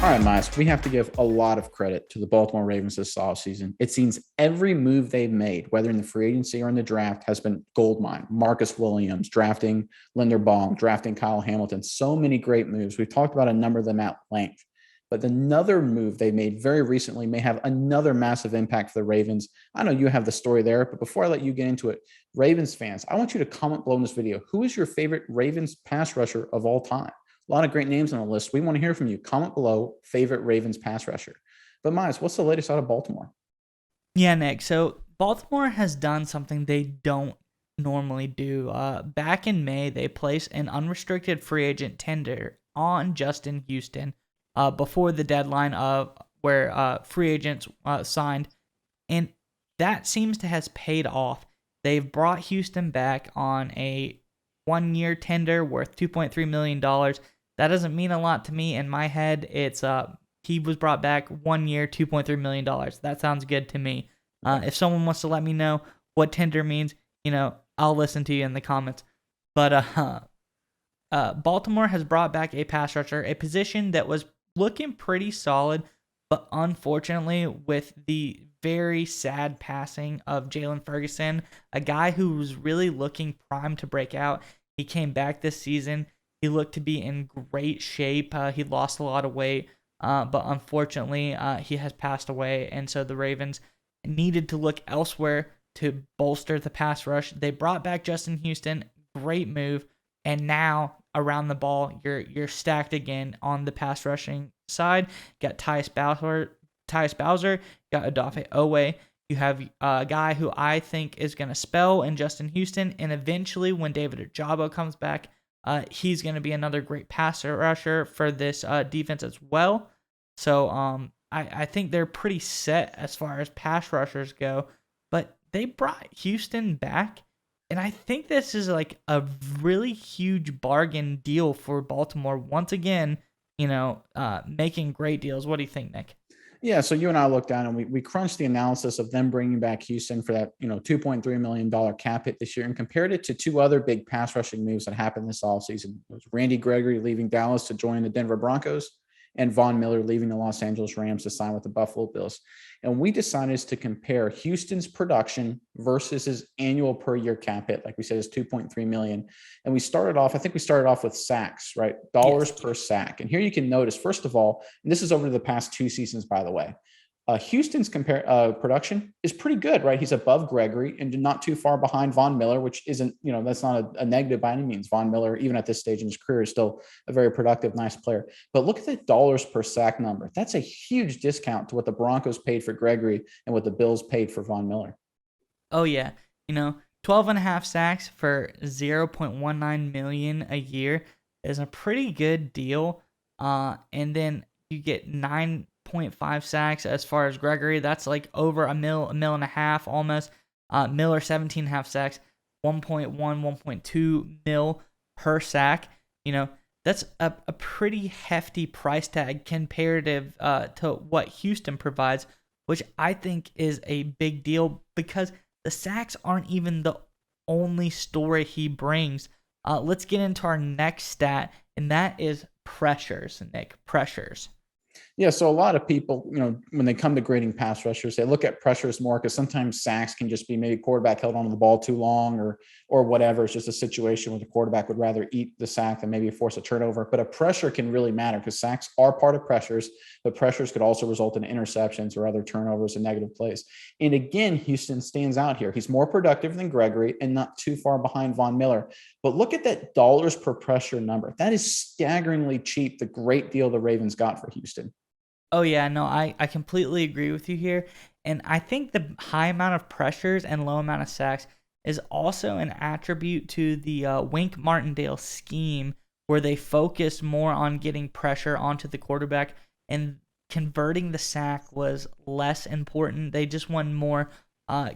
All right, Miles, we have to give a lot of credit to the Baltimore Ravens this offseason. It seems every move they've made, whether in the free agency or in the draft, has been gold mine. Marcus Williams, drafting Linderbaum, drafting Kyle Hamilton, so many great moves. We've talked about a number of them at length. But another move they made very recently may have another massive impact for the Ravens. I know you have the story there, but before I let you get into it, Ravens fans, I want you to comment below in this video. Who is your favorite Ravens pass rusher of all time? A lot of great names on the list. We want to hear from you. Comment below favorite Ravens pass rusher. But Miles, what's the latest out of Baltimore? Yeah, Nick. So Baltimore has done something they don't normally do. Back in May, they placed an unrestricted free agent tender on Justin Houston before the deadline of where free agents signed, and that seems to has paid off. They've brought Houston back on a 1-year tender worth $2.3 million. That doesn't mean a lot to me. In my head, it's he was brought back 1 year, $2.3 million. That sounds good to me. If someone wants to let me know what tender means, I'll listen to you in the comments. But Baltimore has brought back a pass rusher, a position that was looking pretty solid, but unfortunately, with the very sad passing of Jalen Ferguson, a guy who was really looking primed to break out, he came back this season. He looked to be in great shape. He lost a lot of weight, but unfortunately, he has passed away. And so the Ravens needed to look elsewhere to bolster the pass rush. They brought back Justin Houston. Great move. And now around the ball, you're stacked again on the pass rushing side. Got Tyus Bowser, got Odafe Owe. You have a guy who I think is going to spell in Justin Houston, and eventually when David Ojabo comes back, he's going to be another great passer rusher for this defense as well. So I think they're pretty set as far as pass rushers go, but they brought Houston back, and I think this is like a really huge bargain deal for Baltimore. Once again, making great deals. What do you think, Nick? Yeah, so you and I looked down and we crunched the analysis of them bringing back Houston for that, $2.3 million cap hit this year and compared it to two other big pass rushing moves that happened this offseason. It was Randy Gregory leaving Dallas to join the Denver Broncos and Von Miller leaving the Los Angeles Rams to sign with the Buffalo Bills. And we decided to compare Houston's production versus his annual per year cap hit. Like we said, is 2.3 million. And I think we started off with sacks, right? Dollars Yes. per sack. And here you can notice, first of all, and this is over the past two seasons, by the way, Houston's production is pretty good, right? He's above Gregory and not too far behind Von Miller, which isn't, that's not a negative by any means. Von Miller, even at this stage in his career, is still a very productive, nice player. But look at the dollars per sack number. That's a huge discount to what the Broncos paid for Gregory and what the Bills paid for Von Miller. Oh, yeah. 12 and a half sacks for 0.19 million a year is a pretty good deal. And then you get 9.5 sacks as far as Gregory. That's like over a mil and a half almost. Miller 17 and a half sacks, 1.1, 1.2 mil per sack. That's a pretty hefty price tag comparative to what Houston provides, which I think is a big deal because the sacks aren't even the only story he brings. Let's get into our next stat, and that is pressures, Nick. Pressures. Yeah, so a lot of people, when they come to grading pass rushers, they look at pressures more because sometimes sacks can just be maybe quarterback held onto the ball too long or whatever. It's just a situation where the quarterback would rather eat the sack than maybe force a turnover. But a pressure can really matter because sacks are part of pressures, but pressures could also result in interceptions or other turnovers and negative plays. And again, Houston stands out here. He's more productive than Gregory and not too far behind Von Miller. But look at that dollars per pressure number. That is staggeringly cheap, the great deal the Ravens got for Houston. Oh, yeah, no, I completely agree with you here. And I think the high amount of pressures and low amount of sacks is also an attribute to the Wink Martindale scheme where they focused more on getting pressure onto the quarterback and converting the sack was less important. They just wanted more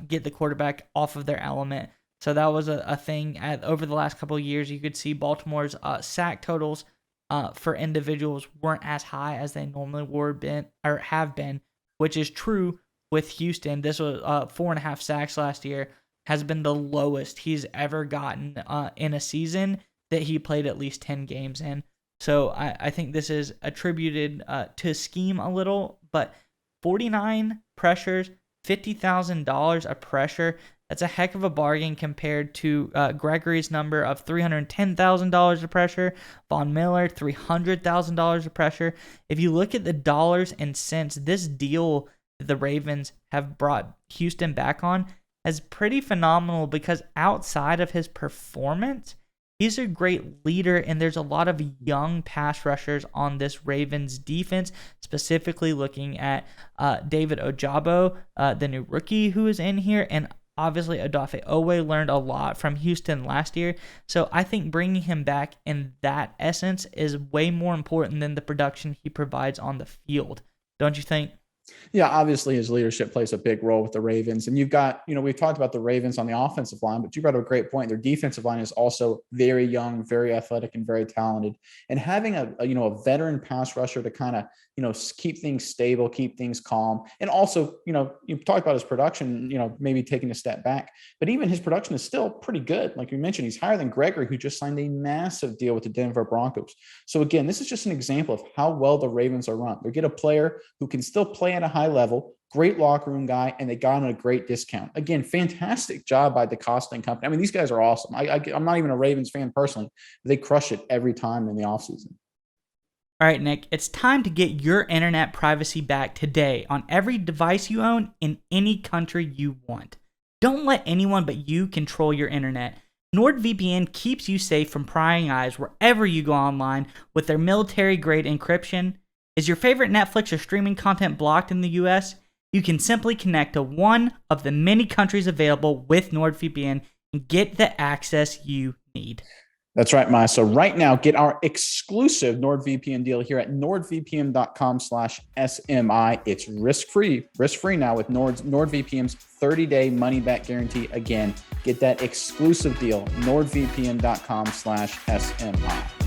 get the quarterback off of their element. So that was a thing over the last couple of years. You could see Baltimore's sack totals for individuals weren't as high as they normally have been, which is true with Houston. This was 4.5 sacks last year, has been the lowest he's ever gotten in a season that he played at least 10 games in. So I think this is attributed to scheme a little, but 49 pressures, $50,000 a pressure. That's a heck of a bargain compared to Gregory's number of $310,000 a pressure, Von Miller, $300,000 a pressure. If you look at the dollars and cents, this deal that the Ravens have brought Houston back on is pretty phenomenal because outside of his performance, he's a great leader, and there's a lot of young pass rushers on this Ravens defense, specifically looking at David Ojabo, the new rookie who is in here, and obviously Odafe Owe learned a lot from Houston last year. So I think bringing him back in that essence is way more important than the production he provides on the field. Don't you think? Yeah, obviously his leadership plays a big role with the Ravens. And you've got, we've talked about the Ravens on the offensive line, but you brought up a great point. Their defensive line is also very young, very athletic, and very talented. And having a veteran pass rusher to kind of, keep things stable, keep things calm. And also, you've talked about his production, maybe taking a step back, but even his production is still pretty good. Like you mentioned, he's higher than Gregory, who just signed a massive deal with the Denver Broncos. So again, this is just an example of how well the Ravens are run. They get a player who can still play at a high level, great locker room guy, and they got him at a great discount. Again, fantastic job by the Costin company. I mean, these guys are awesome. I'm not even a Ravens fan personally, but they crush it every time in the offseason. All right, Nick, it's time to get your internet privacy back today on every device you own in any country you want. Don't let anyone but you control your internet. NordVPN keeps you safe from prying eyes wherever you go online with their military-grade encryption. Is your favorite Netflix or streaming content blocked in the US? You can simply connect to one of the many countries available with NordVPN and get the access you need. That's right, Maya. So right now, get our exclusive NordVPN deal here at nordvpn.com/SMI. It's risk-free now with NordVPN's 30-day money-back guarantee. Again, get that exclusive deal, nordvpn.com/SMI.